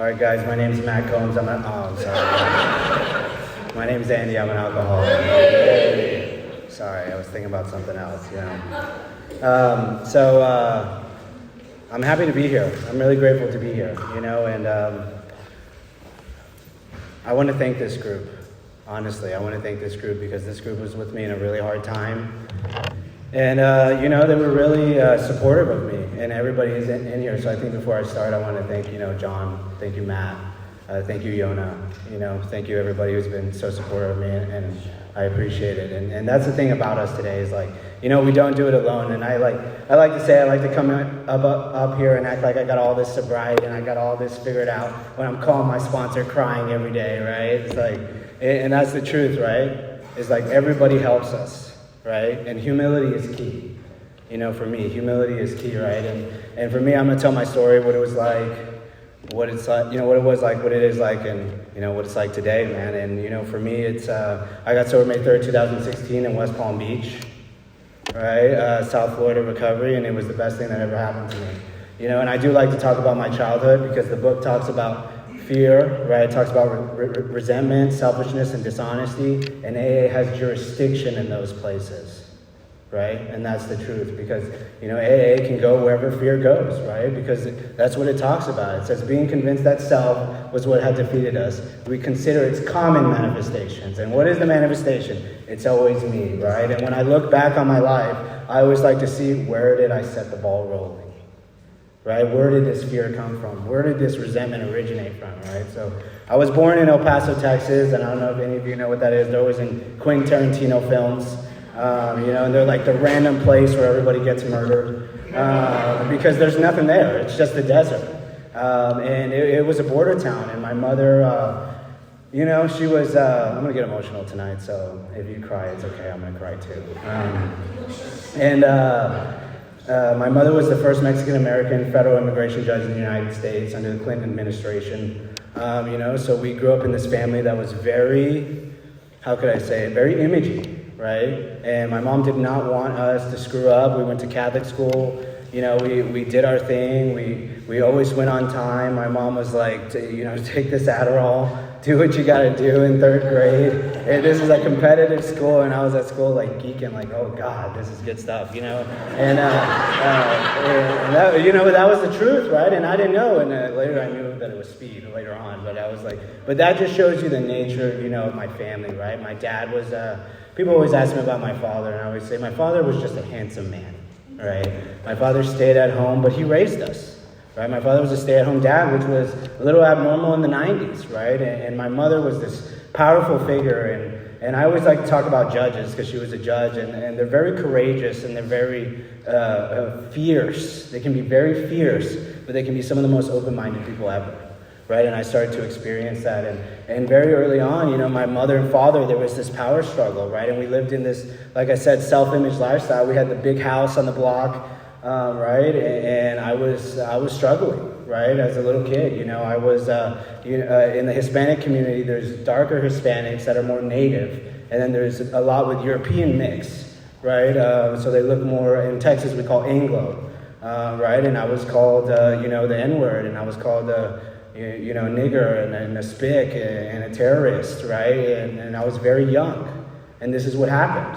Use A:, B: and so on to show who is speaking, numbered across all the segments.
A: All right, guys, my name's Matt Combs. I'm sorry. My name's Andy. I'm an alcoholic. Sorry, I was thinking about something else, I'm happy to be here. I'm really grateful to be here, and I want to thank this group. Honestly, I want to thank this group because this group was with me in a really hard time. And, they were really supportive of me, and everybody is in here. So I think before I start, I want to thank, John, thank you, Matt, thank you, Yona, thank you, everybody who's been so supportive of me, and I appreciate it. And that's the thing about us today is we don't do it alone. And I like to come up here and act like I got all this sobriety and I got all this figured out when I'm calling my sponsor crying every day, right? It's and that's the truth, right? It's everybody helps us. Right? And humility is key. For me, humility is key, right? And for me, I'm gonna tell my story, what it was like, what it's like, what it was like, what it is like, and what it's like today, man. And for me, it's I got sober May 3rd, 2016 in West Palm Beach, right? South Florida recovery, and it was the best thing that ever happened to me. And I do like to talk about my childhood because the book talks about fear, right? It talks about resentment, selfishness, and dishonesty, and AA has jurisdiction in those places, right? And that's the truth because, AA can go wherever fear goes, right? Because that's what it talks about. It says being convinced that self was what had defeated us. We consider its common manifestations. And what is the manifestation? It's always me, right? And when I look back on my life, I always like to see where did I set the ball rolling? Right? Where did this fear come from? Where did this resentment originate from, right? So I was born in El Paso, Texas, and I don't know if any of you know what that is. They're always in Quentin Tarantino films, and they're like the random place where everybody gets murdered because there's nothing there. It's just a desert. And it was a border town, and my mother, she was, I'm going to get emotional tonight, so if you cry, it's okay. I'm going to cry too. My mother was the first Mexican-American federal immigration judge in the United States under the Clinton administration. So we grew up in this family that was very, very imagey, right? And my mom did not want us to screw up. We went to Catholic school. We did our thing. We always went on time. My mom was like, take this Adderall, do what you got to do in 3rd grade. And this is a competitive school, and I was at school geeking, oh God, this is good stuff, And that was the truth, right? And I didn't know, and later I knew that it was speed later on. But I was but that just shows you the nature, of my family, right? My dad was. People always ask me about my father, and I always say my father was just a handsome man, right? My father stayed at home, but he raised us. Right? My father was a stay-at-home dad, which was a little abnormal in the 90s, right? And my mother was this powerful figure, and I always like to talk about judges because she was a judge, and they're very courageous, and they're very fierce. They can be very fierce, but they can be some of the most open-minded people ever, right? And I started to experience that, and very early on, my mother and father, there was this power struggle, right? And we lived in this, like I said, self-image lifestyle. We had the big house on the block, right? And I was struggling, right? As a little kid, I was, in the Hispanic community, there's darker Hispanics that are more native. And then there's a lot with European mix, right? So they look more, in Texas, we call Anglo, right? And I was called, the N-word, and I was called, nigger and a spick and a terrorist, right? And I was very young. And this is what happened.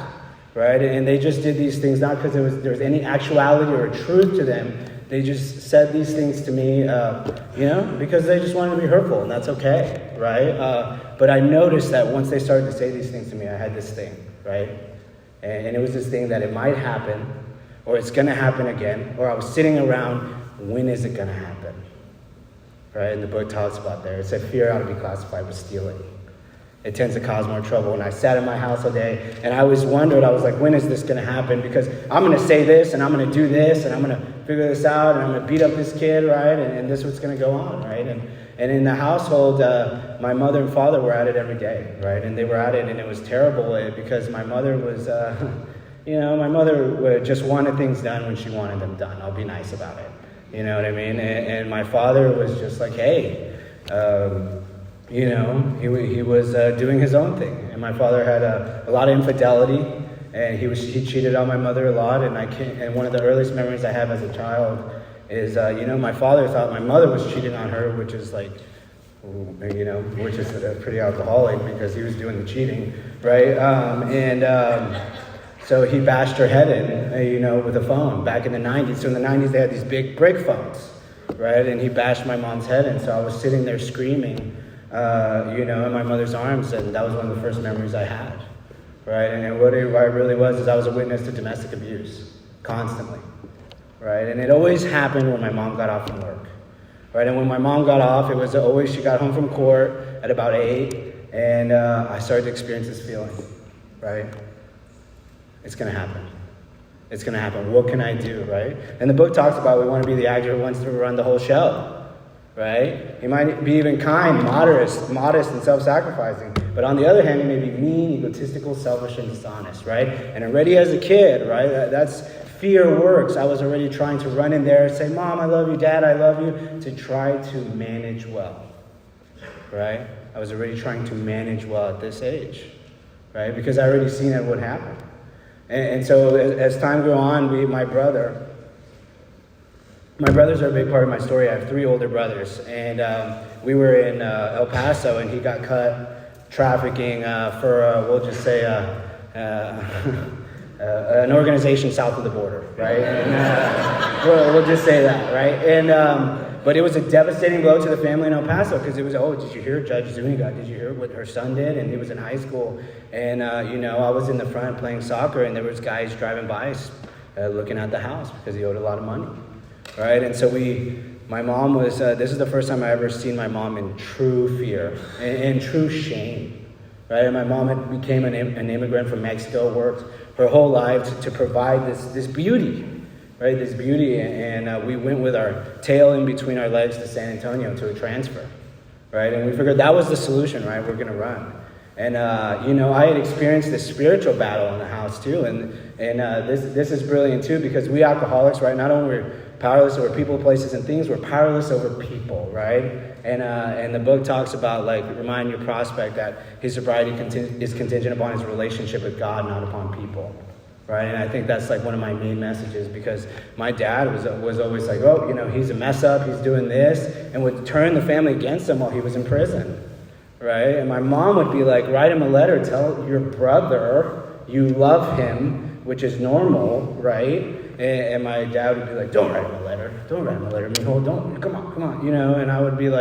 A: Right? And they just did these things not because there was any actuality or truth to them. They just said these things to me, because they just wanted to be hurtful, and that's okay, right? But I noticed that once they started to say these things to me, I had this thing, right? And it was this thing that it might happen, or it's going to happen again, or I was sitting around, when is it going to happen? Right? And the book talks about there. It said fear ought to be classified with stealing. It tends to cause more trouble. And I sat in my house all day, and I always wondered, I was like, when is this going to happen? Because I'm going to say this, and I'm going to do this, and I'm going to figure this out, and I'm going to beat up this kid, right? And this is what's going to go on, right? And in the household, my mother and father were at it every day, right? And they were at it, and it was terrible because my mother was, my mother just wanted things done when she wanted them done. I'll be nice about it. You know what I mean? And my father was just like, hey, he was doing his own thing. And my father had a lot of infidelity, and he cheated on my mother a lot. And one of the earliest memories I have as a child is, my father thought my mother was cheating on her, which is which is pretty alcoholic because he was doing the cheating, right? So he bashed her head in, with a phone back in the 90s. So in the 90s, they had these big brick phones, right? And he bashed my mom's head in. So I was sitting there screaming, in my mother's arms. And that was one of the first memories I had, right? And what it really was is I was a witness to domestic abuse constantly, right? And it always happened when my mom got off from work, right? And when my mom got off, it was always she got home from court at about 8, and I started to experience this feeling, right? It's going to happen. It's going to happen. What can I do, right? And the book talks about we want to be the actor who wants to run the whole show, right? He might be even kind, modest, and self-sacrificing. But on the other hand, he may be mean, egotistical, selfish, and dishonest, right? And already as a kid, right, that's fear works. I was already trying to run in there and say, Mom, I love you, Dad, I love you, to try to manage well, right? I was already trying to manage well at this age, right? Because I already seen it would happen. And so as time grew on, my brothers are a big part of my story. I have 3 older brothers, and we were in El Paso, and he got cut trafficking for, we'll just say, an organization south of the border, right? And, we'll just say that, right? And but it was a devastating blow to the family in El Paso because it was, did you hear Judge Zuniga? Did you hear what her son did? And he was in high school, and I was in the front playing soccer, and there was guys driving by looking at the house because he owed a lot of money, right? And so my mom was, this is the first time I ever seen my mom in true fear and true shame, right? And my mom became an immigrant from Mexico, worked her whole life to provide this beauty, right? This beauty, and we went with our tail in between our legs to San Antonio to a transfer, right? And we figured that was the solution, right? We're going to run. And, I had experienced this spiritual battle in the house too. And this is brilliant too, because we alcoholics, right? Not only we're powerless over people, places, and things, we're powerless over people, right? And the book talks about, remind your prospect that his sobriety is contingent upon his relationship with God, not upon people, right? And I think that's one of my main messages, because my dad was always like, he's a mess up, he's doing this, and would turn the family against him while he was in prison, right? And my mom would be like, write him a letter, tell your brother you love him, which is normal, right? And my dad would be like, don't write him a letter, mijo, don't, come on, and I would be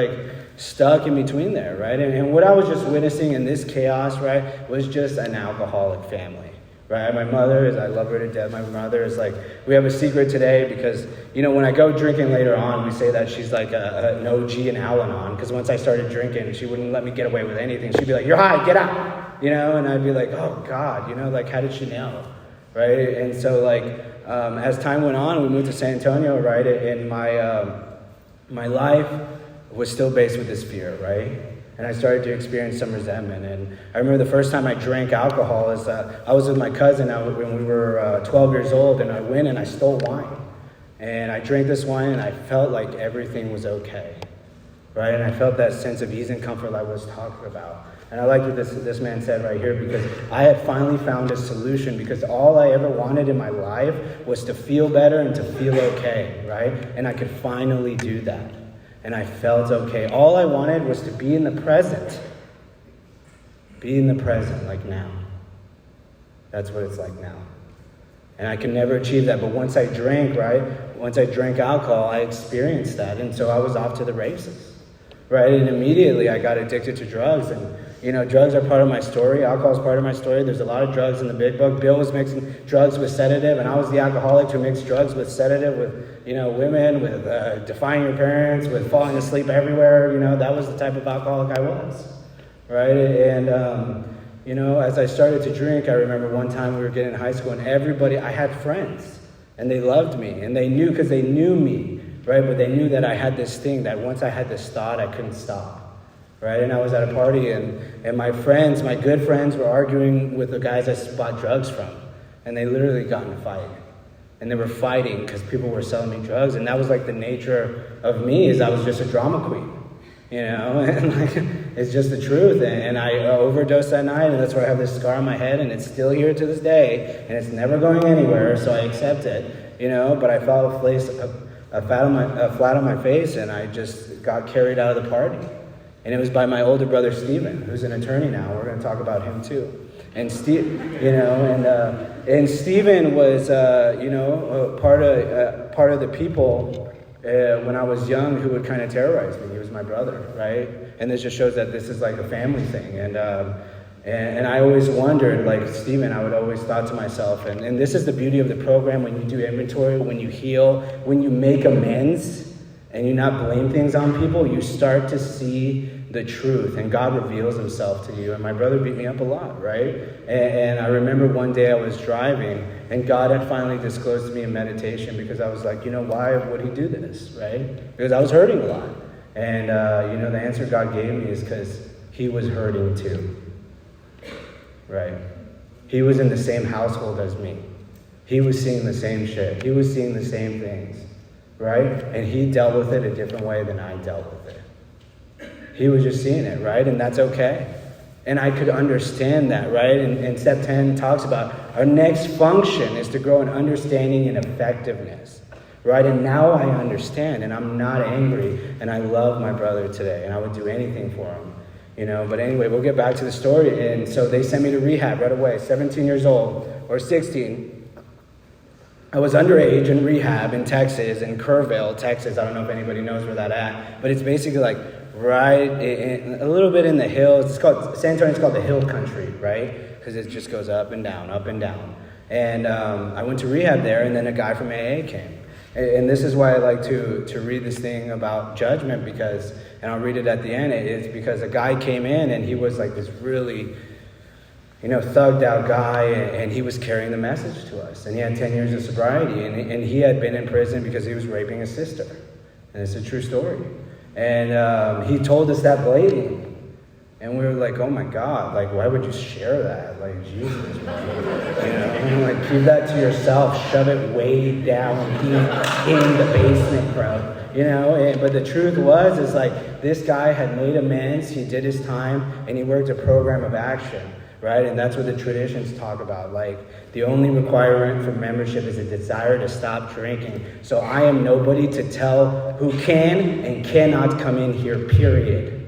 A: stuck in between there, right? And what I was just witnessing in this chaos, right, was just an alcoholic family, right? My mother I love her to death. My mother is we have a secret today because, when I go drinking later on, we say that she's an OG in Al-Anon, because once I started drinking, she wouldn't let me get away with anything. She'd be like, you're high, get out, and I'd be like, oh God, how did she know, right? And so as time went on, we moved to San Antonio, right? And my life was still based with this fear, right? And I started to experience some resentment. And I remember the first time I drank alcohol is I was with my cousin when we were 12 years old, and I went and I stole wine. And I drank this wine, and I felt like everything was okay, right? And I felt that sense of ease and comfort like I was talking about. And I like what this man said right here, because I had finally found a solution, because all I ever wanted in my life was to feel better and to feel okay, right? And I could finally do that. And I felt okay. All I wanted was to be in the present. Be in the present, like now. That's what it's like now. And I can never achieve that. But once I drank, right? Once I drank alcohol, I experienced that. And so I was off to the races, right? And immediately I got addicted to drugs. And drugs are part of my story. Alcohol is part of my story. There's a lot of drugs in the big book. Bill was mixing drugs with sedative, and I was the alcoholic who mixed drugs with sedative, with, women, with defying your parents, with falling asleep everywhere. That was the type of alcoholic I was, right? And, as I started to drink, I remember one time we were getting in high school, and I had friends, and they loved me, and they knew, because they knew me, right? But they knew that I had this thing, that once I had this thought, I couldn't stop. Right, and I was at a party, and my good friends, were arguing with the guys I bought drugs from, and they literally got in a fight, and they were fighting because people were selling me drugs, and that was the nature of me, is I was just a drama queen, and it's just the truth, and I overdosed that night, and that's where I have this scar on my head, and it's still here to this day, and it's never going anywhere, so I accept it, but I fell flat on my face, and I just got carried out of the party. And it was by my older brother, Stephen, who's an attorney now. We're going to talk about him too. And and Stephen was, part of the people when I was young who would kind of terrorize me. He was my brother, right? And this just shows that this is like a family thing. And I always wondered, like Stephen, I would always thought to myself, and this is the beauty of the program, when you do inventory, when you heal, when you make amends, and you not blame things on people, you start to see the truth, and God reveals himself to you. And my brother beat me up a lot, right? And I remember one day I was driving, and God had finally disclosed to me in meditation, because I was like, why would he do this, right? Because I was hurting a lot. And, the answer God gave me is because he was hurting too, right? He was in the same household as me. He was seeing the same shit. He was seeing the same things, right? And he dealt with it a different way than I dealt with it. He was just seeing it, right? And that's okay. And I could understand that, right? And Step 10 talks about our next function is to grow in understanding and effectiveness, right? And now I understand, and I'm not angry, and I love my brother today, and I would do anything for him, But anyway, we'll get back to the story. And so they sent me to rehab right away, 17 years old, or 16. I was underage in rehab in Texas, in Kerrville, Texas. I don't know if anybody knows where that's at, but it's basically like right a little bit in the hills. It's called San Antonio's called the hill country, right? Because it just goes up and down, up and down. And I went to rehab there, and then a guy from AA came. And this is why I like to read this thing about judgment, because, and I'll read it at the end, it's because a guy came in, and he was like this really, thugged out guy, and he was carrying the message to us. And he had 10 years of sobriety, and he had been in prison because he was raping his sister. And it's a true story. And he told us that blatantly. And we were like, oh my God, like, why would you share that? Like, Jesus, man. Like, keep that to yourself. Shove it way down deep in the basement, bro. But the truth is like, this guy had made amends, he did his time, and he worked a program of action, right? And that's what the traditions talk about. Like, the only requirement for membership is a desire to stop drinking. So I am nobody to tell who can and cannot come in here, period.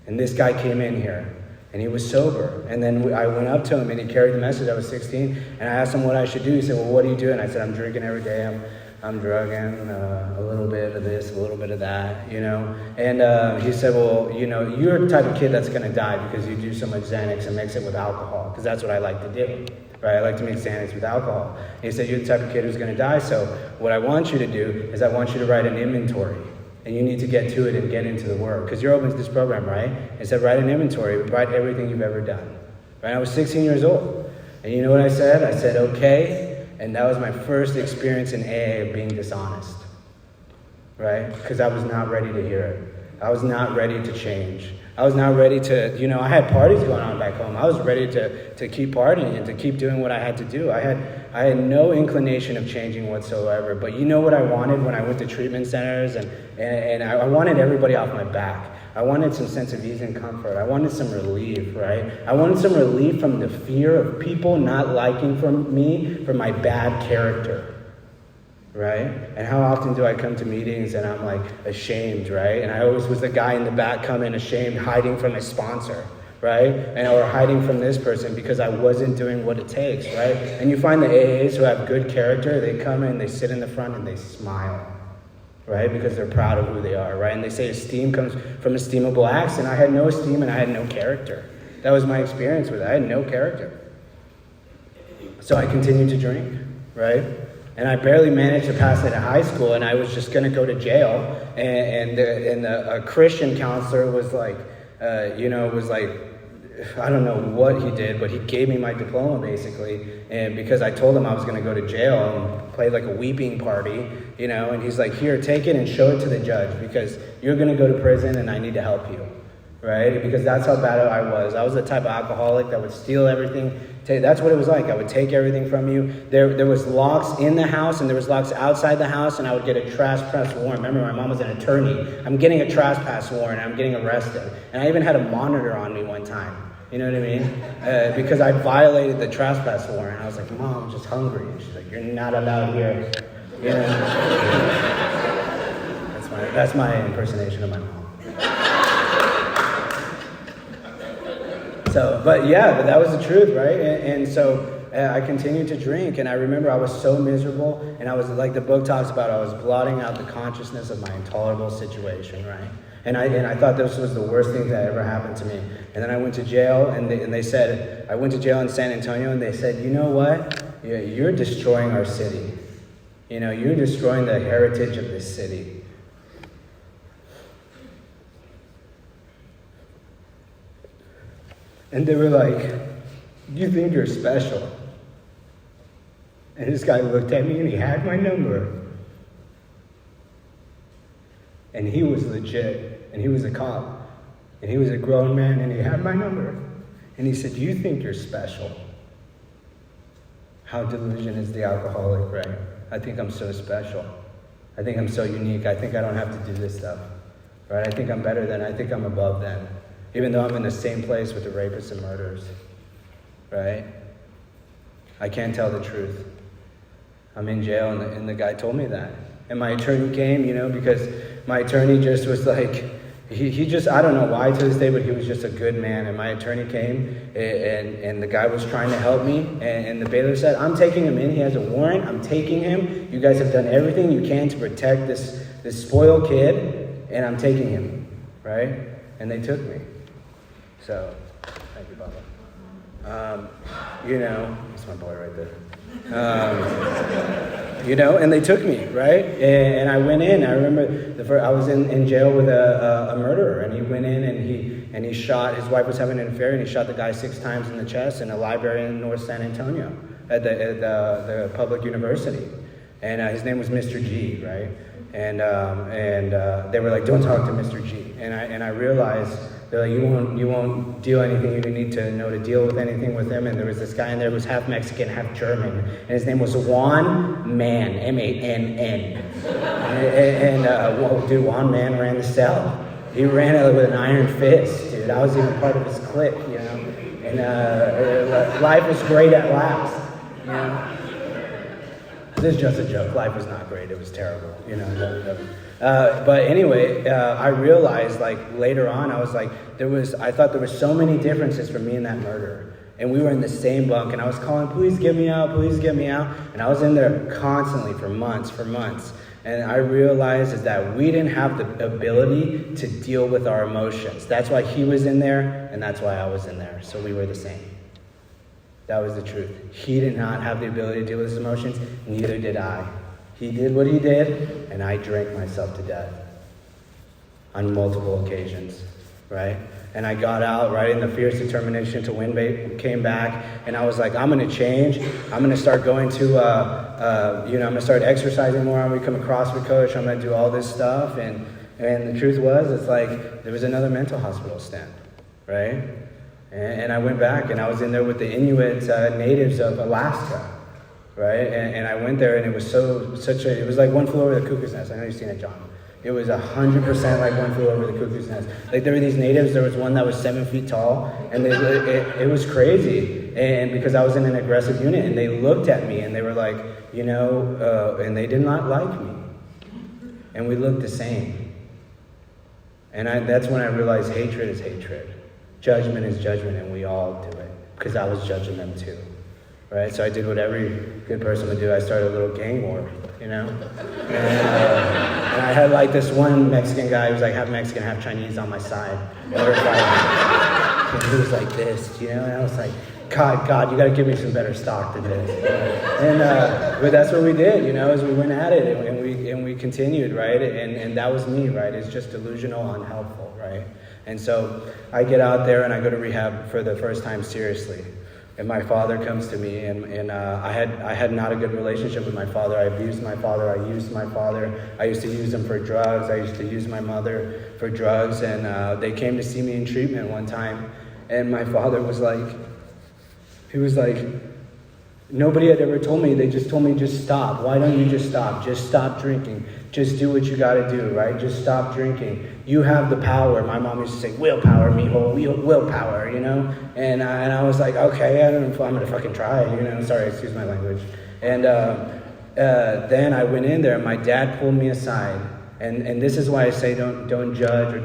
A: And this guy came in here, and he was sober. And then I went up to him, and he carried the message. I was 16, and I asked him what I should do. He said, well, what do you do? And I said, I'm drinking every day. I'm drugging, a little bit of this, a little bit of that, And he said, well, you're the type of kid that's going to die because you do so much Xanax and mix it with alcohol, because that's what I like to do, right? I like to mix Xanax with alcohol. And he said, you're the type of kid who's going to die, so what I want you to do is I want you to write an inventory. And you need to get to it and get into the work. Because you're open to this program, right? It said, write an inventory, write everything you've ever done. Right? I was 16 years old. And you know what I said? I said, okay. And that was my first experience in AA of being dishonest. Right? Because I was not ready to hear it. I was not ready to change. I was not ready to, I had parties going on back home. I was ready to keep partying and to keep doing what I had to do. I had no inclination of changing whatsoever. But you know what I wanted when I went to treatment centers? And I wanted everybody off my back. I wanted some sense of ease and comfort. I wanted some relief, right? I wanted some relief from the fear of people not liking me for my bad character. Right? And how often do I come to meetings and I'm like ashamed, right? And I always was the guy in the back coming ashamed, hiding from a sponsor, right? Or hiding from this person because I wasn't doing what it takes, right? And you find the AAs who have good character, they come in, they sit in the front and they smile, right? Because they're proud of who they are, right? And they say esteem comes from esteemable acts, and I had no esteem and I had no character. That was my experience with it. I had no character. So I continued to drink, right? And I barely managed to pass it at high school, and I was just going to go to jail. And a Christian counselor was like, I don't know what he did, but he gave me my diploma basically. And because I told him I was going to go to jail and play like a weeping party, and he's like, here, take it and show it to the judge because you're going to go to prison and I need to help you. Right? Because that's how bad I was. I was the type of alcoholic that would steal everything. That's what it was like. I would take everything from you. There was locks in the house and there was locks outside the house, and I would get a trespass warrant. Remember, my mom was an attorney. I'm getting a trespass warrant. I'm getting arrested. And I even had a monitor on me one time. You know what I mean? Because I violated the trespass warrant. I was like, Mom, I'm just hungry. And she's like, you're not allowed here. That's my That's my impersonation of my mom. But that was the truth, right? And so I continued to drink, and I remember I was so miserable, and I was, like the book talks about, I was blotting out the consciousness of my intolerable situation, right? And I thought this was the worst thing that ever happened to me. And then I went to jail, and they said, I went to jail in San Antonio, and they said, you know what? You're destroying our city. You're destroying the heritage of this city. And they were like, you think you're special? And this guy looked at me and he had my number. And he was legit. And he was a cop. And he was a grown man and he had my number. And he said, you think you're special? How delusion is the alcoholic, right? I think I'm so special. I think I'm so unique. I think I don't have to do this stuff. Right? I think I'm better than, I think I'm above them. Even though I'm in the same place with the rapists and murderers, right? I can't tell the truth. I'm in jail, and the guy told me that. And my attorney came, because my attorney just was like, he just, I don't know why to this day, but he was just a good man. And my attorney came, and the guy was trying to help me, and the bailiff said, I'm taking him in. He has a warrant. I'm taking him. You guys have done everything you can to protect this spoiled kid, and I'm taking him, right? And they took me. So, thank you, Baba. That's my boy right there. And they took me, right? And I went in. I remember I was in jail with a murderer, and he went in and he shot, his wife was having an affair, and he shot the guy 6 times in the chest in a library in North San Antonio at the public university. And his name was Mr. G, right? And they were like, don't talk to Mr. G. And I realized, they're like, you won't deal anything. You didn't need to know to deal with anything with him. And there was this guy in there who was half Mexican, half German. And his name was Juan Mann, M-A-N-N. Dude, Juan Mann ran the cell. He ran it with an iron fist, dude. I was even part of his clique, And life was great at last, This is just a joke. Life was not great. It was terrible, But anyway, I realized, later on, I was like, I thought there were so many differences from me and that murderer. And we were in the same bunk, and I was calling, please get me out, please get me out. And I was in there constantly for months. And I realized is that we didn't have the ability to deal with our emotions. That's why he was in there, and that's why I was in there. So we were the same. That was the truth. He did not have the ability to deal with his emotions, neither did I. He did what he did, and I drank myself to death on multiple occasions, right? And I got out, right, in the fierce determination to win, came back, and I was like, I'm going to change. I'm going to start going to, I'm going to start exercising more. I'm going to become a CrossFit coach. I'm going to do all this stuff. And the truth was, it's like there was another mental hospital stint, right? And I went back, and I was in there with the Inuit natives of Alaska, right? And I went there, and it was it was like One Flew Over the Cuckoo's Nest. I know you've seen it, John. It was 100% like One Flew Over the Cuckoo's Nest. Like, there were these natives. There was one that was 7 feet tall, and it was crazy. And because I was in an aggressive unit, and they looked at me, and they were like, and they did not like me. And we looked the same. And that's when I realized hatred is hatred. Judgment is judgment, and we all do it. Because I was judging them too. Right? So I did what every good person would do. I started a little gang war, And I had like this one Mexican guy who was like half Mexican, half Chinese on my side. And we were fighting. And he was like this, And I was like, God, you got to give me some better stock than this. But that's what we did, as we went at it, and we continued, right? And that was me, right? It's just delusional, unhelpful, right? And so I get out there and I go to rehab for the first time seriously. And my father comes to me, and I had not a good relationship with my father. I abused my father. I used my father. I used to use him for drugs. I used to use my mother for drugs. And they came to see me in treatment one time, and my father was like, nobody had ever told me. They just told me, just stop. Why don't you just stop? Just stop drinking. Just do what you got to do, right? Just stop drinking. You have the power. My mom used to say, willpower, mijo, willpower, And I was like, okay, I don't know if I'm going to fucking try, Sorry, excuse my language. And then I went in there, and my dad pulled me aside, And this is why I say don't judge, or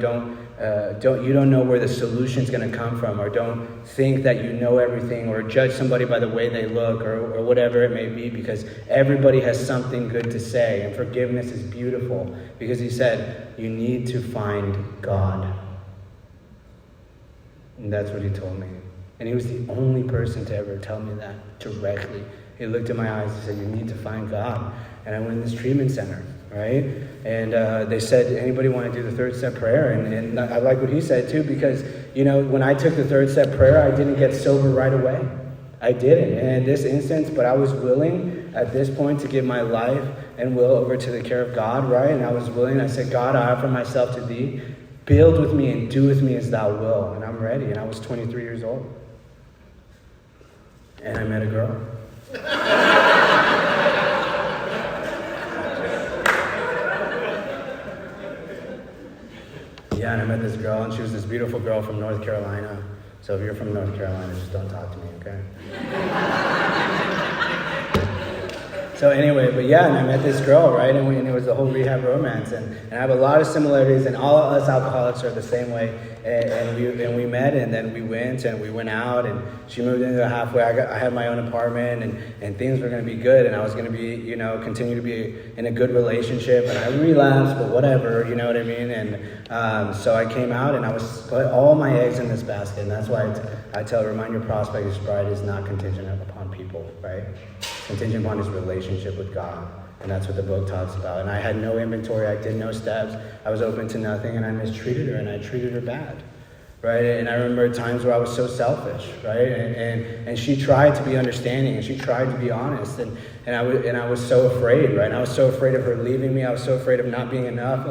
A: you don't know where the solution's going to come from, or don't think that you know everything, or judge somebody by the way they look, or whatever it may be, because everybody has something good to say, and forgiveness is beautiful, because he said you need to find God. And that's what he told me. And he was the only person to ever tell me that directly. He looked in my eyes and said, you need to find God. And I went in this treatment center, right? And they said, anybody want to do the third step prayer? And I like what he said too, because, when I took the third step prayer, I didn't get sober right away. I didn't. And in this instance, but I was willing at this point to give my life and will over to the care of God, right? And I was willing. I said, God, I offer myself to thee. Build with me and do with me as thou will. And I'm ready. And I was 23 years old. And I met a girl. Yeah, and I met this girl, and she was this beautiful girl from North Carolina. So if you're from North Carolina, just don't talk to me, okay? So anyway, but yeah, and I met this girl, right? And it was the whole rehab romance. And I have a lot of similarities, and all of us alcoholics are the same way. And we met, and then we went out, and she moved into the halfway. I had my own apartment, and things were going to be good, and I was going to be, continue to be in a good relationship. And I relapsed, but whatever, you know what I mean? And so I came out, and I was put all my eggs in this basket, and that's why I tell, remind your prospect your sobriety is not contingent upon people, right? Contingent upon his relationship with God. And that's what the book talks about. And I had no inventory. I did no steps. I was open to nothing, and I mistreated her, and I treated her bad, right? And I remember times where I was so selfish, right? And she tried to be understanding, and she tried to be honest, and I was so afraid, right? And I was so afraid of her leaving me. I was so afraid of not being enough.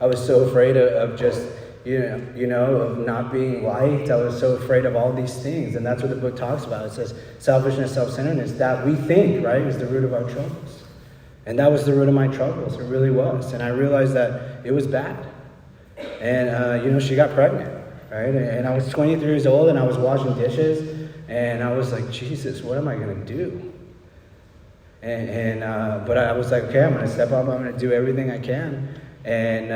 A: I was so afraid of just of not being liked. I was so afraid of all these things. And that's what the book talks about. It says selfishness, self-centeredness, that we think, right, is the root of our troubles. And that was the root of my troubles. It really was. And I realized that it was bad. And, she got pregnant, right? And I was 23 years old, and I was washing dishes. And I was like, Jesus, what am I going to do? But I was like, okay, I'm going to step up. I'm going to do everything I can. And,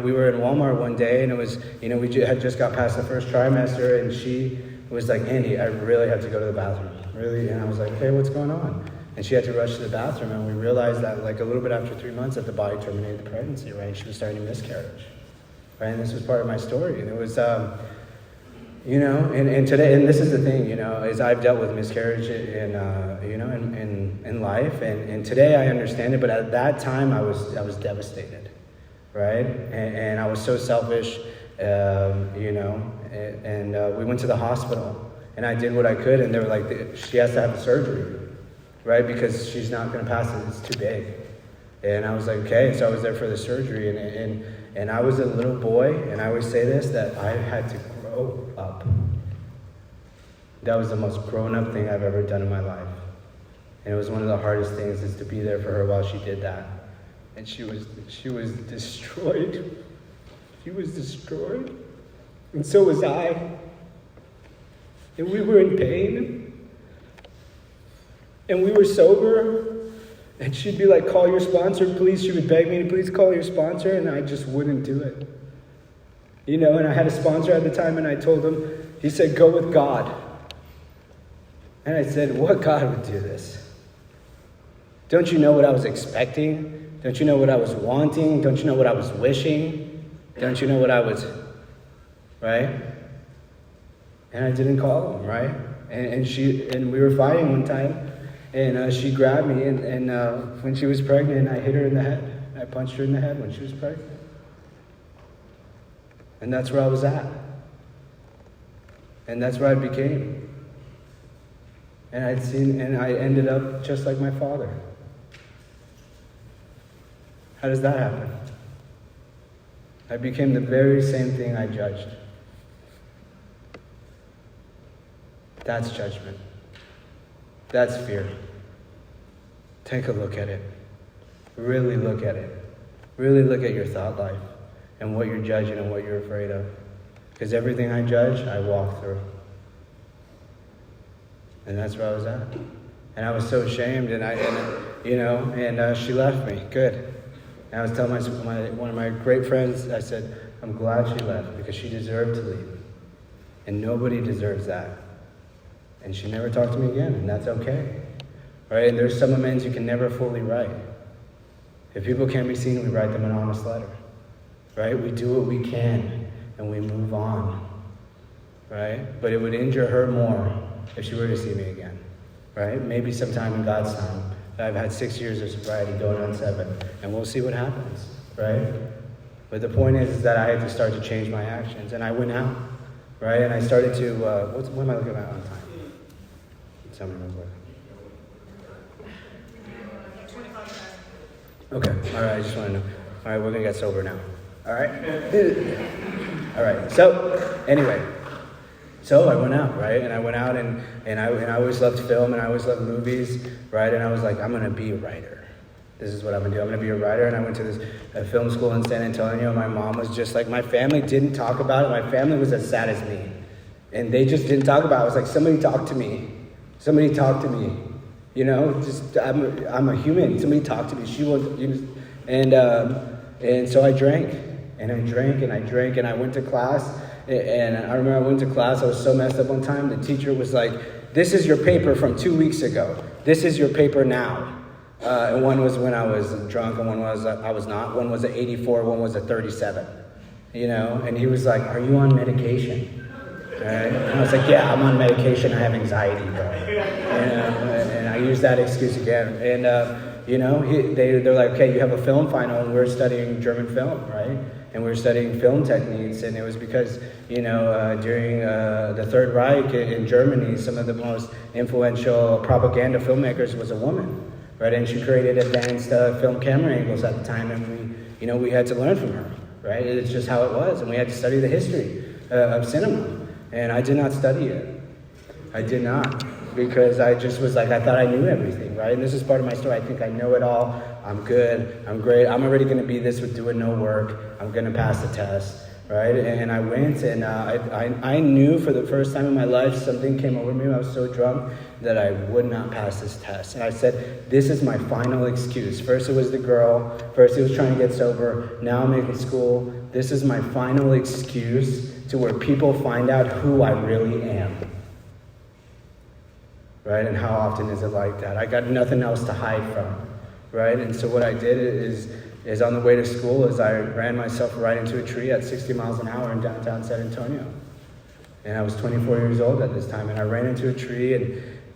A: we were in Walmart one day, and it was, we had just got past the first trimester, and she was like, Andy, I really have to go to the bathroom. Really? And I was like, okay, what's going on? And she had to rush to the bathroom, and we realized that, like, a little bit after 3 months that the body terminated the pregnancy, right? She was starting to miscarriage, right? And this was part of my story. And it was, and today, and this is the thing, is I've dealt with miscarriage in life, and today I understand it, but at that time I was devastated, right? And I was so selfish, and we went to the hospital, and I did what I could, and they were like, she has to have a surgery, right? Because she's not going to pass it, it's too big. And I was like, okay. So I was there for the surgery, and I was a little boy, and I always say this, that I had to grow up. That was the most grown-up thing I've ever done in my life. And it was one of the hardest things, is to be there for her while she did that. And she was destroyed. She was destroyed. And so was I. And we were in pain. And we were sober. And she'd be like, call your sponsor, please. She would beg me to please call your sponsor. And I just wouldn't do it. And I had a sponsor at the time, and I told him, he said, go with God. And I said, what God would do this? Don't you know what I was expecting? Don't you know what I was wanting? Don't you know what I was wishing? Don't you know what I was, right? And I didn't call him, right? And we were fighting one time, and she grabbed me, and when she was pregnant, I hit her in the head. I punched her in the head when she was pregnant. And that's where I was at. And that's where I became. And I ended up just like my father. How does that happen? I became the very same thing I judged. That's judgment. That's fear. Take a look at it. Really look at it. Really look at your thought life and what you're judging and what you're afraid of. Because everything I judge, I walk through. And that's where I was at. And I was so ashamed, and she left me. Good. And I was telling one of my great friends, I said, I'm glad she left because she deserved to leave. And nobody deserves that. And she never talked to me again, and that's okay. Right? And there's some amends you can never fully write. If people can't be seen, we write them an honest letter. Right? We do what we can, and we move on. Right? But it would injure her more if she were to see me again. Right? Maybe sometime in God's time. I've had 6 years of sobriety going on 7, and we'll see what happens. Right? But the point is that I had to start to change my actions, and I went out. Right? And I started to, what am I looking at on time? Tell me real quick. Okay, all right, I just want to know. All right, we're going to get sober now. All right? All right, so anyway, so I went out, right? And I went out and I always loved film and I always loved movies, right? And I was like, I'm going to be a writer. This is what I'm going to do. I'm going to be a writer. And I went to this film school in San Antonio. My mom was just like, my family didn't talk about it. My family was as sad as me. And they just didn't talk about it. I was like, somebody talk to me. Somebody talk to me. You know, just I'm a human. Somebody talk to me. She was, and so I drank, and I drank, and I drank, and I went to class. And I remember I went to class. I was so messed up one time. The teacher was like, "This is your paper from 2 weeks ago. This is your paper now." And one was when I was drunk, and one was I was not. One was at 84. One was at 37. You know, and he was like, "Are you on medication?" Right? And I was like, "Yeah, I'm on medication. I have anxiety, bro." You know, and I used that excuse again. And you know, they're like, "Okay, you have a film final," and we're studying German film, right? And we were studying film techniques, and it was because, you know, during the Third Reich in Germany, some of the most influential propaganda filmmakers was a woman, right? And she created advanced film camera angles at the time, and we had to learn from her, right? It's just how it was, and we had to study the history of cinema. And I did not study it. I did not. Because I just was like, I thought I knew everything, right? And this is part of my story. I think I know it all. I'm good. I'm great. I'm already going to be this with doing no work. I'm going to pass the test, right? And I went, and I knew for the first time in my life something came over me. I was so drunk that I would not pass this test. And I said, this is my final excuse. First it was the girl. First it was trying to get sober. Now I'm in school. This is my final excuse to where people find out who I really am. Right? And how often is it like that? I got nothing else to hide from. Right? And so what I did is on the way to school is I ran myself right into a tree at 60 miles an hour in downtown San Antonio. And I was 24 years old at this time. And I ran into a tree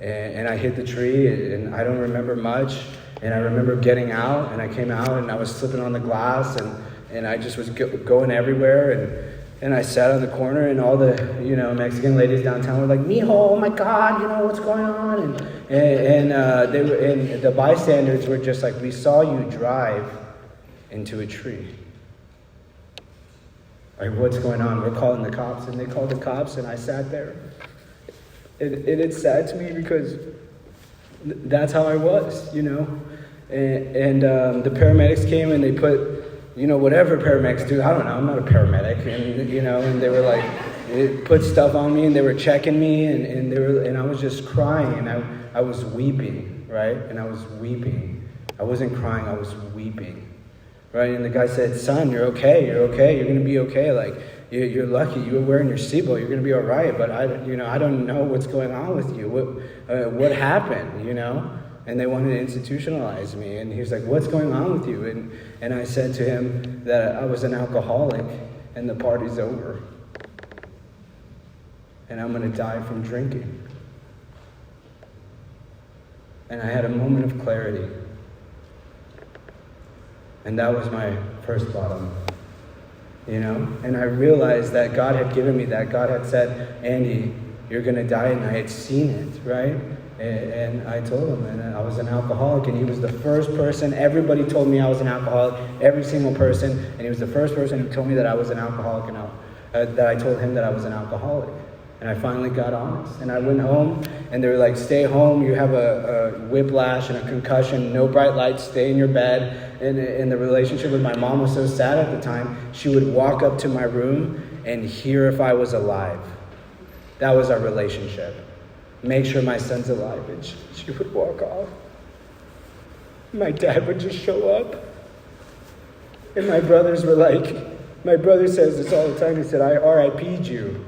A: and I hit the tree and I don't remember much. And I remember getting out and I came out and I was slipping on the glass and I just was going everywhere and I sat on the corner and all the, Mexican ladies downtown were like, "Mijo, oh my God, what's going on?" And the bystanders were just like, "We saw you drive into a tree. Like, what's going on? We're calling the cops." And they called the cops and I sat there. And it's sad to me because that's how I was, And the paramedics came and they put, whatever paramedics do, I don't know, I'm not a paramedic, and they were like, it put stuff on me and they were checking me and I was just crying and I was weeping, right? And I was weeping. I wasn't crying, I was weeping, right? And the guy said, "Son, you're okay, you're going to be okay, like, you're lucky, you were wearing your seatbelt, you're going to be all right, but I don't know what's going on with you, what happened, And they wanted to institutionalize me. And he was like, "What's going on with you?" And I said to him that I was an alcoholic and the party's over. And I'm going to die from drinking. And I had a moment of clarity. And that was my first bottom. And I realized that God had given me that. God had said, "Andy, you're going to die," and I had seen it, right? And I told him, and I was an alcoholic, and he was the first person. Everybody told me I was an alcoholic, every single person, and he was the first person who told me that I was an alcoholic, and that I told him that I was an alcoholic. And I finally got honest, and I went home, and they were like, "Stay home, you have a whiplash and a concussion, no bright lights, stay in your bed." And the relationship with my mom was so sad at the time, she would walk up to my room and hear if I was alive. That was our relationship. Make sure my son's alive, and she would walk off. My dad would just show up, And my brothers were like, my brother says this all the time. He said, I RIP'd you.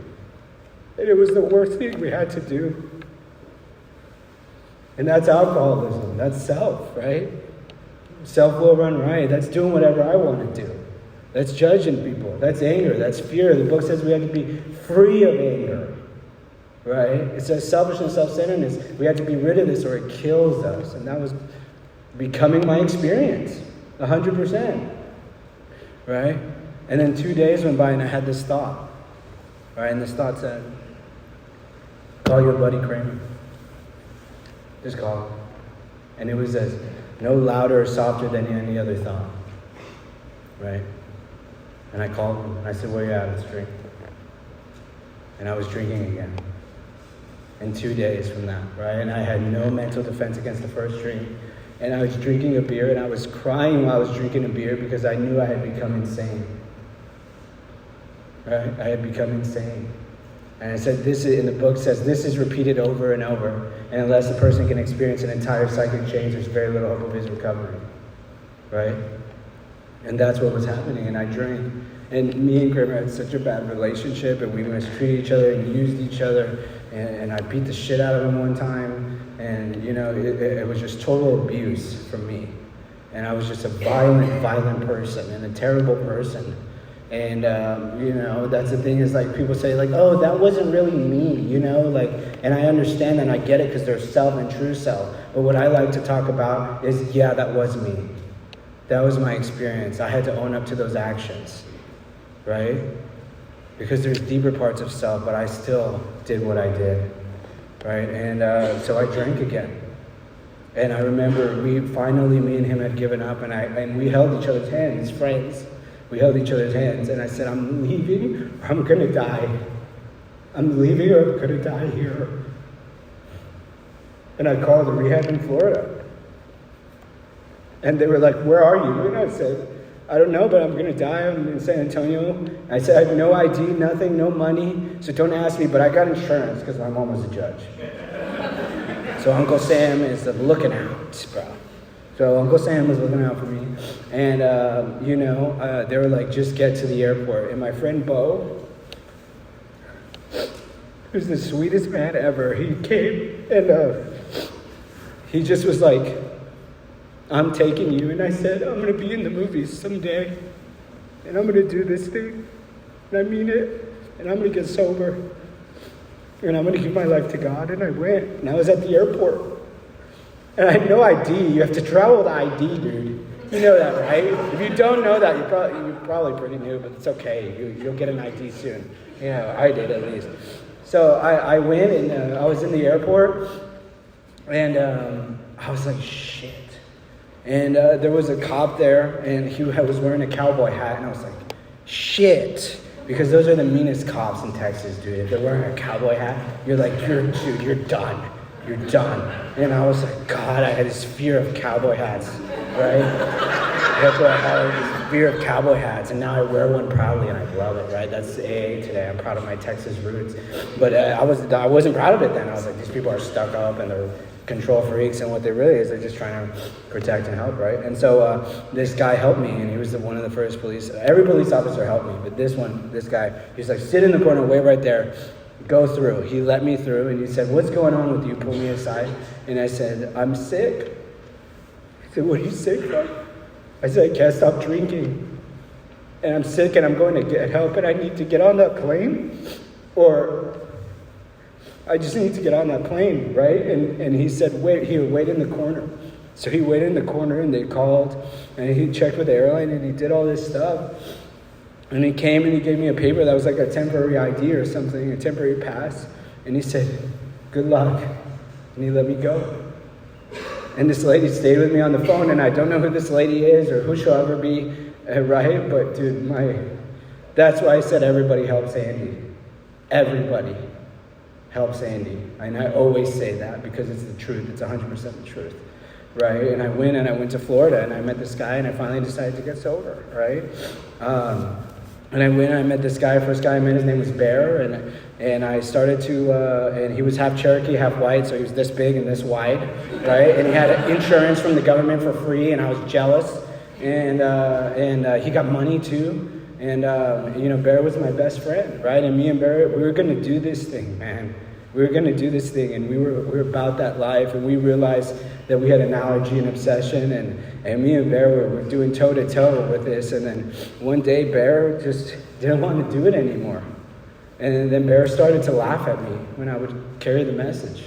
A: And it was the worst thing we had to do. And that's alcoholism. That's self, right? Self will run riot. That's doing whatever I want to do. That's judging people. That's anger. That's fear. The book says we have to be free of anger. Right? It says selfishness, self-centeredness. We have to be rid of this or it kills us. And that was becoming my experience. 100%. Right? And then 2 days went by and I had this thought. Right? And this thought said, call your buddy Kramer. Just call him. And it was as no louder or softer than any other thought. Right? And I called him and I said, where you at? Let's drink. And I was drinking again. In 2 days from that, right? And I had no mental defense against the first drink. And I was drinking a beer and I was crying while I was drinking a beer because I knew I had become insane. Right? I had become insane. And I said, in the book says, this is repeated over and over. And unless a person can experience an entire psychic change, there's very little hope of his recovery. Right? And that's what was happening. And I drank. And me and Kramer had such a bad relationship, and we mistreated each other and used each other. And I beat the shit out of him one time. And, it was just total abuse from me. And I was just a violent person and a terrible person. And, that's the thing is like people say like, oh, that wasn't really me, and I understand that and I get it because there's self and true self. But what I like to talk about is, yeah, that was me. That was my experience. I had to own up to those actions, right? Because there's deeper parts of self, but I still did what I did, right? And so I drank again. And I remember me and him had given up and we held each other's hands, friends. We held each other's hands, and I said, I'm leaving, or I'm going to die. I'm leaving, or I'm going to die here. And I called a rehab in Florida. And they were like, where are you? And I said, I don't know, but I'm going to die. I'm in San Antonio. I said, I have no ID, nothing, no money, so don't ask me, but I got insurance because my mom was a judge. So Uncle Sam is looking out, bro. So Uncle Sam was looking out for me. And, they were like, just get to the airport. And my friend Bo, who's the sweetest man ever, he came and he just was like, I'm taking you. And I said, I'm going to be in the movies someday. And I'm going to do this thing. And I mean it. And I'm going to get sober. And I'm going to give my life to God. And I went. And I was at the airport. And I had no ID. You have to travel with ID, dude. You know that, right? If you don't know that, you're probably pretty new, but it's okay. You'll get an ID soon. I did at least. So I went and I was in the airport, and I was like, shit. And there was a cop there, and he was wearing a cowboy hat, and I was like, shit. Because those are the meanest cops in Texas, dude. If they're wearing a cowboy hat, you're like, you're done. You're done. And I was like, God, I had this fear of cowboy hats, right? That's what I had, this fear of cowboy hats. And now I wear one proudly and I love it, right? That's AA today. I'm proud of my Texas roots. But I wasn't proud of it then. I was like, these people are stuck up and they're control freaks, and what they really is, they're just trying to protect and help, right? And so this guy helped me, and he was one of the first police. Every police officer helped me, but this guy, he's like, sit in the corner, wait right there. Go through. He let me through, and he said, what's going on with you? Pull me aside. And I said, I'm sick. He said, what are you sick from? I said, I can't stop drinking. And I'm sick, and I'm going to get help, and I need to get on that plane, or I just need to get on that plane, right? And he said, wait in the corner. So he waited in the corner, and they called, and he checked with the airline, and he did all this stuff. And he came and he gave me a paper that was like a temporary ID or something, a temporary pass. And he said, good luck. And he let me go. And this lady stayed with me on the phone, and I don't know who this lady is or who she'll ever be, right? But dude, that's why I said everybody helps Andy. Everybody helps Andy. And I always say that because it's the truth. It's 100% the truth, right? And I went to Florida, and I met this guy, and I finally decided to get sober, right? And I went and I met this guy. First guy I met, his name was Bear, and I started to, and he was half Cherokee, half white, so he was this big and this wide, right? And he had insurance from the government for free, and I was jealous, and he got money too. And, Bear was my best friend, right? And me and Bear, we were going to do this thing, man. We were going to do this thing, and we were about that life, and we realized that we had an allergy and obsession, and me and Bear were doing toe-to-toe with this, and then one day Bear just didn't want to do it anymore. And then Bear started to laugh at me when I would carry the message.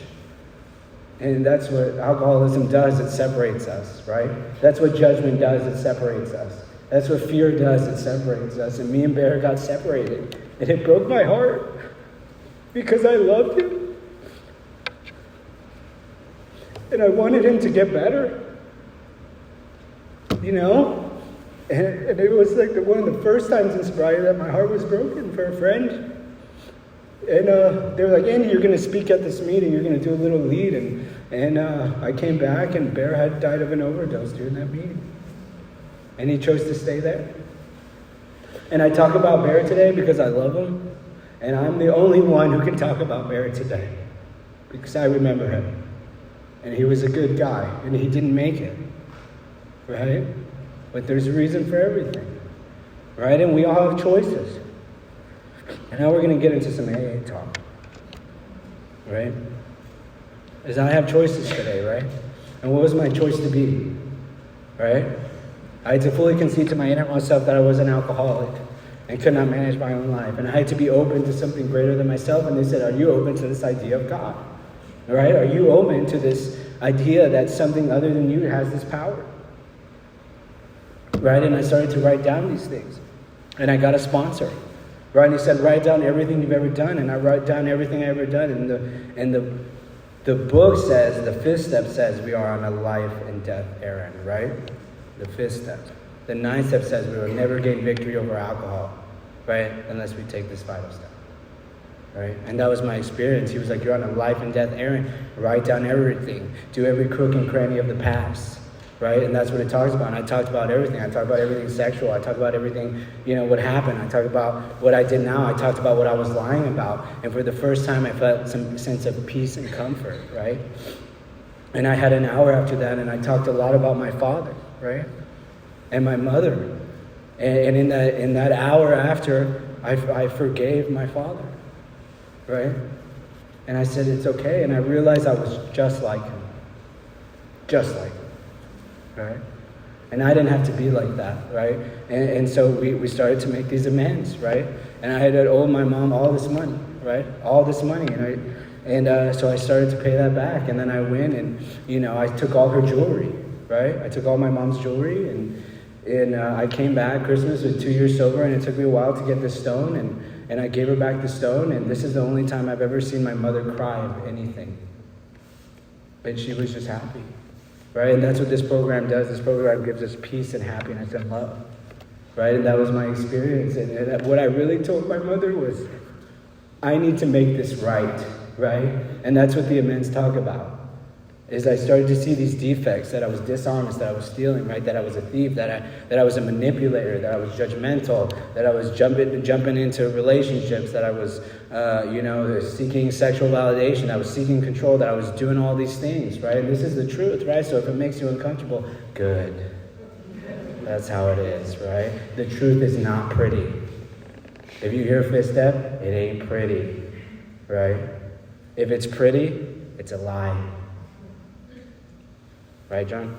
A: And that's what alcoholism does, it separates us, right? That's what judgment does, it separates us. That's what fear does, it separates us. And me and Bear got separated, and it broke my heart. Because I loved him. And I wanted him to get better. And it was like one of the first times in sobriety that my heart was broken for a friend. And they were like, Andy, you're going to speak at this meeting. You're going to do a little lead. And I came back, and Bear had died of an overdose during that meeting. And he chose to stay there. And I talk about Bear today because I love him. And I'm the only one who can talk about Barry today because I remember him. And he was a good guy, and he didn't make it, right? But there's a reason for everything, right? And we all have choices. And now we're going to get into some AA talk, right? Because I have choices today, right? And what was my choice to be, right? I had to fully concede to my innermost self that I was an alcoholic and could not manage my own life. And I had to be open to something greater than myself. And they said, are you open to this idea of God? All right? Are you open to this idea that something other than you has this power? Right? And I started to write down these things. And I got a sponsor. Right? And he said, write down everything you've ever done. And I wrote down everything I ever done. And the book says, the fifth step says we are on a life and death errand, right? The fifth step. The ninth step says we will never gain victory over alcohol, right? Unless we take this final step, right? And that was my experience. He was like, you're on a life and death errand. Write down everything. Do every crook and cranny of the past, right? And that's what it talks about. And I talked about everything. I talked about everything sexual. I talked about everything, what happened. I talked about what I did now. I talked about what I was lying about. And for the first time, I felt some sense of peace and comfort, right? And I had an hour after that, and I talked a lot about my father, right? And my mother. And in that hour after, I forgave my father, right? And I said, it's okay. And I realized I was just like him. Just like him, right? And I didn't have to be like that, right? And so we started to make these amends, right? And I had to owe my mom all this money, right? All this money. And so I started to pay that back. And then I went and, I took all her jewelry, right? I took all my mom's jewelry and I came back Christmas with 2 years sober, and it took me a while to get the stone, and I gave her back the stone, and this is the only time I've ever seen my mother cry of anything. And she was just happy, right? And that's what this program does. This program gives us peace and happiness and love, right? And that was my experience. And what I really told my mother was, I need to make this right? And that's what the amends talk about. Is I started to see these defects, that I was dishonest, that I was stealing, right? That I was a thief, that I was a manipulator, that I was judgmental, that I was jumping into relationships, that I was, seeking sexual validation, I was seeking control, that I was doing all these things, right? And this is the truth, right? So if it makes you uncomfortable, good. That's how it is, right? The truth is not pretty. If you hear fifth step, it ain't pretty, right? If it's pretty, it's a lie. Right, John?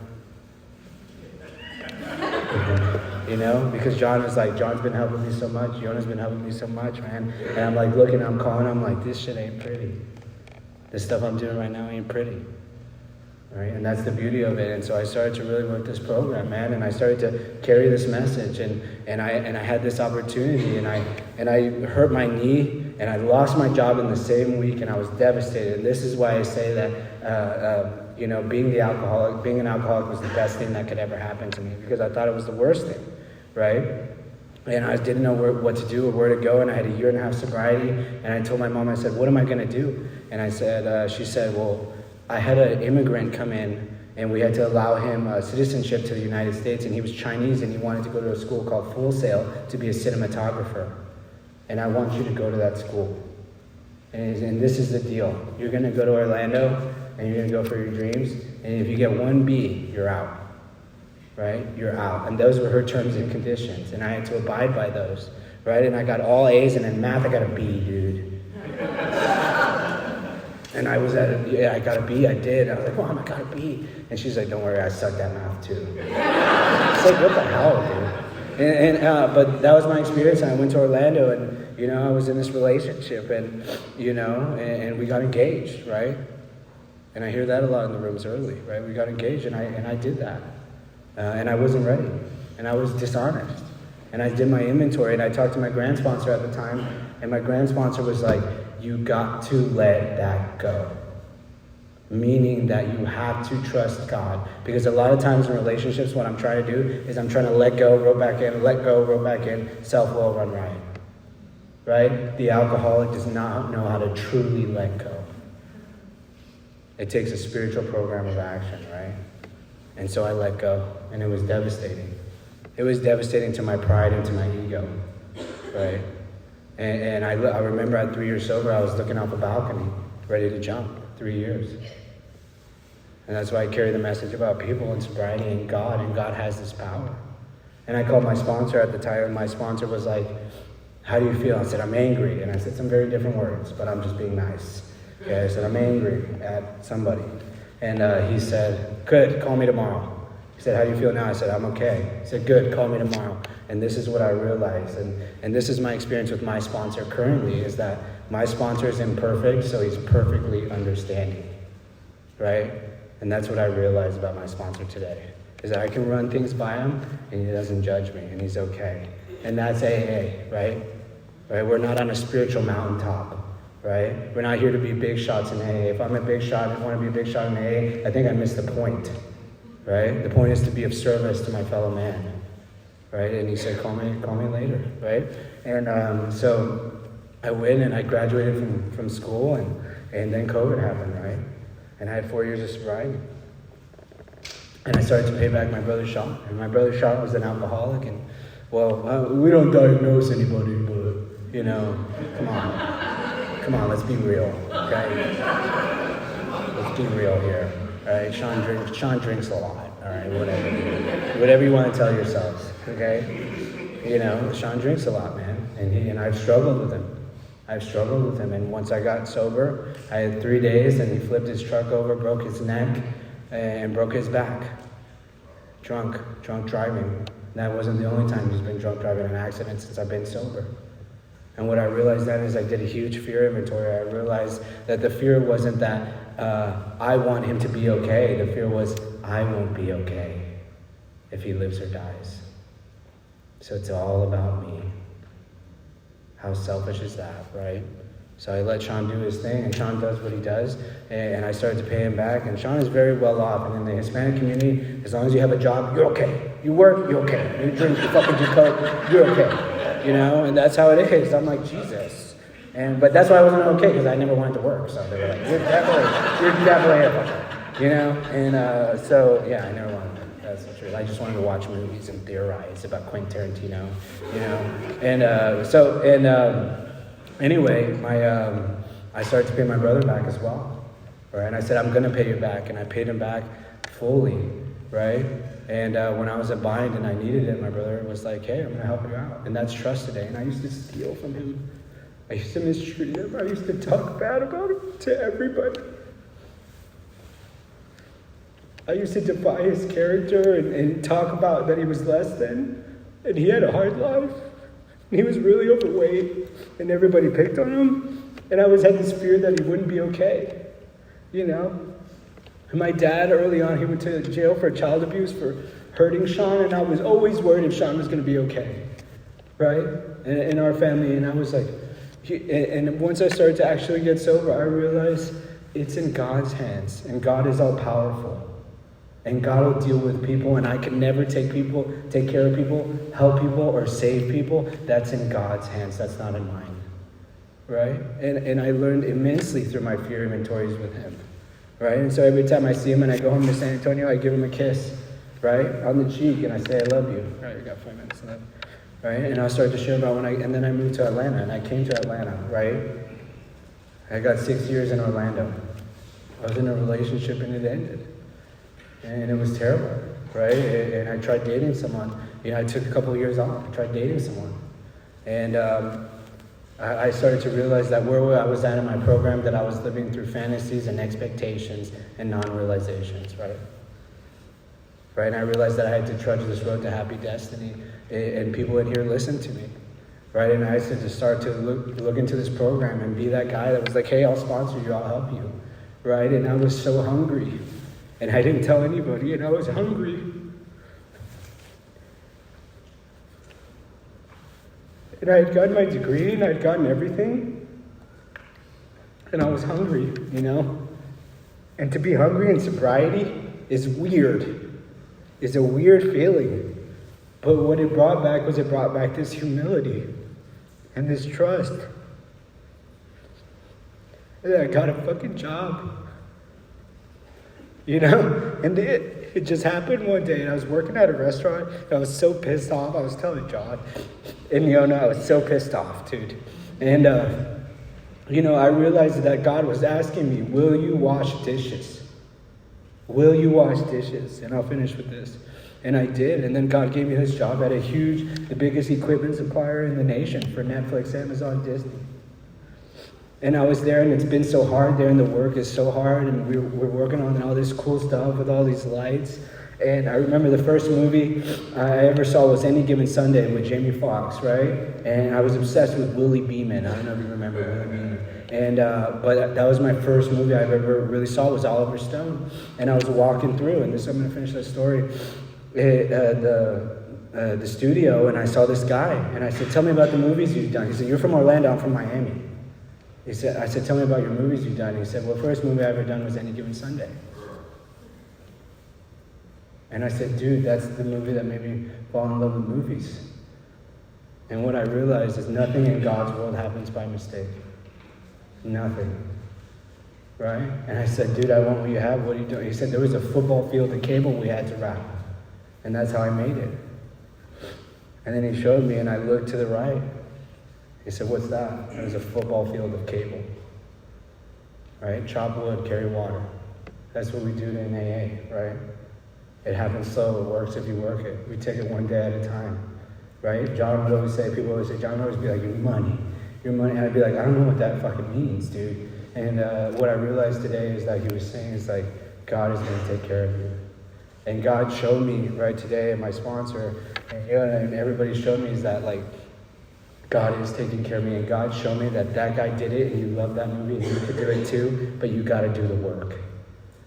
A: Because John's been helping me so much. Jonah's been helping me so much, man. And I'm like looking, I'm calling, I'm like, this shit ain't pretty. This stuff I'm doing right now ain't pretty. Right? And that's the beauty of it. And so I started to really work this program, man. And I started to carry this message. And I had this opportunity. And I hurt my knee. And I lost my job in the same week. And I was devastated. And this is why I say that, being an alcoholic was the best thing that could ever happen to me, because I thought it was the worst thing, right? And I didn't know what to do or where to go, and I had a 1.5 year sobriety, and I told my mom, I said, what am I going to do? And I said, she said, well, I had an immigrant come in, and we had to allow him citizenship to the United States, and he was Chinese, and he wanted to go to a school called Full Sail to be a cinematographer, and I want you to go to that school. And this is the deal. You're going to go to Orlando, and you're going to go for your dreams. And if you get 1 B, you're out. right? You're out. And those were her terms and conditions, and I had to abide by those, right? And I got all A's, and in math I got a B, dude. And I was I got a B, I did. I was like, Mom, I got a B. And she's like, don't worry, I sucked at math too. It's like, what the hell, dude? But that was my experience, and I went to Orlando, and, I was in this relationship, and, and we got engaged, right? And I hear that a lot in the rooms early, right? We got engaged, and I did that. And I wasn't ready, and I was dishonest. And I did my inventory, and I talked to my grant sponsor at the time, and my grant sponsor was like, you got to let that go. Meaning that you have to trust God. Because a lot of times in relationships, what I'm trying to do is I'm trying to let go, roll back in, let go, roll back in, self-will, run right. Right? The alcoholic does not know how to truly let go. It takes a spiritual program of action, right? And so I let go, and it was devastating. It was devastating to my pride and to my ego, right? And I remember at 3 years sober, I was looking off a balcony, ready to jump. 3 years. And that's why I carry the message about people and sobriety and God has this power. And I called my sponsor at the time, and my sponsor was like, how do you feel? I said, I'm angry. And I said some very different words, but I'm just being nice. Okay, I said, I'm angry at somebody. And he said, good, call me tomorrow. He said, how do you feel now? I said, I'm okay. He said, good, call me tomorrow. And this is what I realized, and this is my experience with my sponsor currently, is that my sponsor is imperfect, so he's perfectly understanding, right? And that's what I realized about my sponsor today, is that I can run things by him, and he doesn't judge me, and he's okay. And that's AA, right? We're not on a spiritual mountaintop, right? We're not here to be big shots in AA. If I'm a big shot and want to be a big shot in AA, I think I missed the point, right? The point is to be of service to my fellow man. Right? And he said, call me later, right? And so I went and I graduated from school, and then COVID happened, right? And I had 4 years of sobriety. And I started to pay back my brother Sean. And my brother Sean was an alcoholic, and we don't diagnose anybody, but, come on, let's be real, okay? Let's be real here, all right? Sean drinks a lot, all right? Whatever you want to tell yourselves. Okay, Sean drinks a lot, man, and I've struggled with him. And once I got sober, I had 3 days, and he flipped his truck over, broke his neck, and broke his back. Drunk driving. That wasn't the only time he's been drunk driving in an accident since I've been sober. And what I realized then is I did a huge fear inventory. I realized that the fear wasn't that I want him to be okay. The fear was I won't be okay if he lives or dies. So it's all about me. How selfish is that, right? So I let Sean do his thing, and Sean does what he does, and I started to pay him back, and Sean is very well off, and in the Hispanic community, as long as you have a job, you're okay. You work, you're okay. You drink, you fucking do coke, you're okay. And that's how it is. I'm like, Jesus. But that's why I wasn't okay, because I never wanted to work, so they were like, you're definitely a fucker, And so, yeah, I never wanted to. That's the truth. I just wanted to watch movies and theorize about Quentin Tarantino, Anyway, I started to pay my brother back as well, right? And I said, I'm going to pay you back, and I paid him back fully, right? And when I was a bind and I needed it, my brother was like, hey, I'm going to help you out. And that's trust today. And I used to steal from him. I used to mistreat him. I used to talk bad about him to everybody. I used to defy his character and talk about that he was less than, and he had a hard life. And he was really overweight, and everybody picked on him, and I had this fear that he wouldn't be okay, And my dad, early on, he went to jail for child abuse for hurting Sean, and I was always worried if Sean was going to be okay, right? In our family, and I was like, and once I started to actually get sober, I realized it's in God's hands, and God is all powerful. And God will deal with people, and I can never take care of people, help people, or save people. That's in God's hands. That's not in mine, right? And I learned immensely through my fear inventories with him, right? And so every time I see him and I go home to San Antonio, I give him a kiss, right, on the cheek, and I say, I love you. Right, you got 5 minutes left, right? And I'll start to share about and then I moved to Atlanta, and I came to Atlanta, right? I got 6 years in Orlando. I was in a relationship, and it ended. And it was terrible. right? And I tried dating someone. I took a couple of years off. I tried dating someone. And I started to realize that where I was at in my program, that I was living through fantasies and expectations and non-realizations, right? Right, and I realized that I had to trudge this road to happy destiny, and people in here listen to me, right? And I had to just start to look into this program and be that guy that was like, hey, I'll sponsor you, I'll help you, right? And I was so hungry, and I didn't tell anybody, and I was hungry. And I had gotten my degree, and I had gotten everything, and I was hungry, And to be hungry in sobriety is weird. It's a weird feeling. But what it brought back this humility and this trust. And I got a fucking job. And it just happened one day, and I was working at a restaurant, and I was so pissed off. I was telling John, and I was so pissed off, dude. And I realized that God was asking me, will you wash dishes? Will you wash dishes? And I'll finish with this. And I did. And then God gave me this job at the biggest equipment supplier in the nation for Netflix, Amazon, Disney. And I was there, and it's been so hard there, and the work is so hard, and we're working on all this cool stuff with all these lights. And I remember the first movie I ever saw was Any Given Sunday with Jamie Foxx, right? And I was obsessed with Willie Beeman. I don't know if you remember Willie Beeman. And but that was my first movie I ever really saw, was Oliver Stone. And I was walking through, and I'm going to finish that story, the studio, and I saw this guy, and I said, tell me about the movies you've done. He said, you're from Orlando, I'm from Miami. I said, tell me about your movies you've done. He said, well, the first movie I ever done was Any Given Sunday. And I said, dude, that's the movie that made me fall in love with movies. And what I realized is nothing in God's world happens by mistake. Nothing. Right? And I said, dude, I want what you have. What are you doing? He said, there was a football field of cable we had to wrap. And that's how I made it. And then he showed me, and I looked to the right. He said, what's that? It was a football field of cable. Right? Chop wood, carry water. That's what we do in AA, right? It happens slow, it works if you work it. We take it one day at a time, right? John would always say, John would always be like, your money. And I'd be like, I don't know what that fucking means, dude. And what I realized today is that he was saying is like, God is going to take care of you. And God showed me, right, today, and my sponsor, and everybody showed me is that, like, God is taking care of me. And God showed me that guy did it, and you love that movie, and you could do it too, but you got to do the work.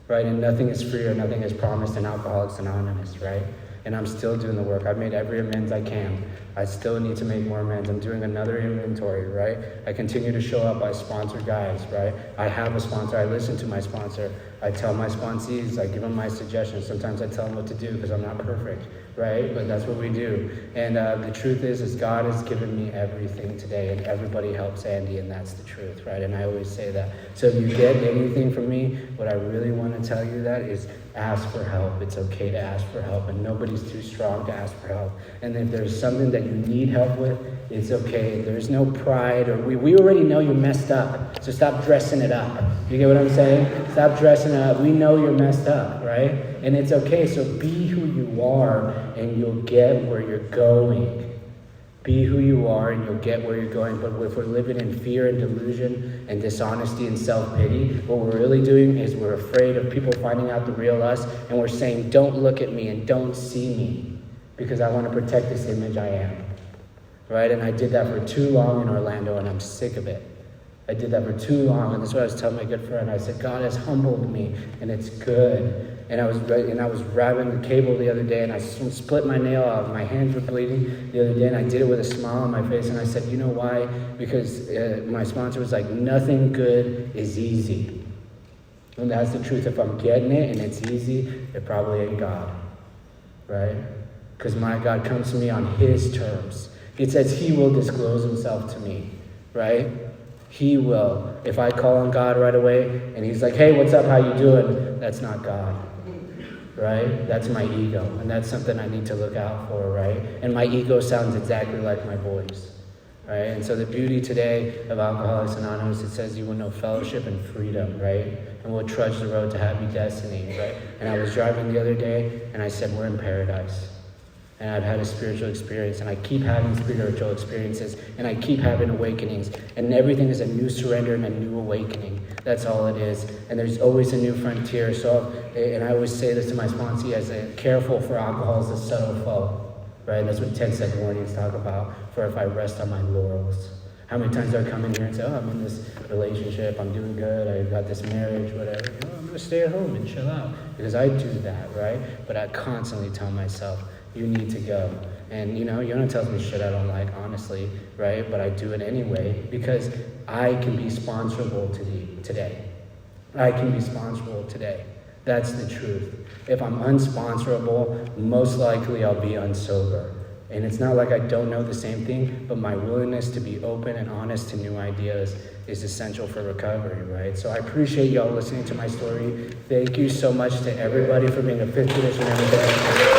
A: Right, and nothing is free or nothing is promised in Alcoholics Anonymous, right? And I'm still doing the work. I've made every amends I can. I still need to make more amends. I'm doing another inventory, right? I continue to show up. I sponsor guys, right? I have a sponsor. I listen to my sponsor. I tell my sponsees, I give them my suggestions. Sometimes I tell them what to do because I'm not perfect, right? But that's what we do. And the truth is God has given me everything today, and everybody helps Andy, and that's the truth, right? And I always say that. So if you get anything from me, what I really want to tell you that is ask for help. It's okay to ask for help, and nobody's too strong to ask for help. And if there's something that you need help with, it's okay. There's no pride, or we already know you're messed up, so stop dressing it up. You get what I'm saying? Stop dressing it up. We know you're messed up, right? And it's okay. So be who you are, and you'll get where you're going. Be who you are, and you'll get where you're going. But if we're living in fear and delusion and dishonesty and self-pity, what we're really doing is we're afraid of people finding out the real us, and we're saying, don't look at me and don't see me, because I want to protect this image I am. Right? And I did that for too long in Orlando, and I'm sick of it. I did that for too long, and that's what I was telling my good friend. I said, God has humbled me, and it's good. And I was wrapping the cable the other day, and I split my nail off. My hands were bleeding the other day, and I did it with a smile on my face. And I said, you know why? Because my sponsor was like, nothing good is easy. And that's the truth. If I'm getting it and it's easy, it probably ain't God, right? Because my God comes to me on his terms. It says he will disclose himself to me, right? He will. If I call on God right away and he's like, hey, what's up? How you doing? That's not God, right? That's my ego. And that's something I need to look out for, right? And my ego sounds exactly like my voice, right? And so the beauty today of Alcoholics Anonymous, it says you will know fellowship and freedom, right? and we'll trudge the road to happy destiny, right? And I was driving the other day, and I said, we're in paradise. And I've had a spiritual experience, and I keep having spiritual experiences, and I keep having awakenings, and everything is a new surrender and a new awakening. That's all it is. And there's always a new frontier. So, and I always say this to my sponsee, as a careful for alcohol is a subtle foe, right? And that's what 10-second warnings talk about, for if I rest on my laurels. How many times do I come in here and say, oh, I'm in this relationship, I'm doing good, I got this marriage, whatever. I'm going to stay at home and chill out. Because I do that, right? But I constantly tell myself, you need to go. And Yona tells me shit I don't like, honestly, right? But I do it anyway because I can be sponsorable today. I can be sponsorable today. That's the truth. If I'm unsponsorable, most likely I'll be unsober. And it's not like I don't know the same thing, but my willingness to be open and honest to new ideas is essential for recovery, right? So I appreciate y'all listening to my story. Thank you so much to everybody for being a 5th tradition member.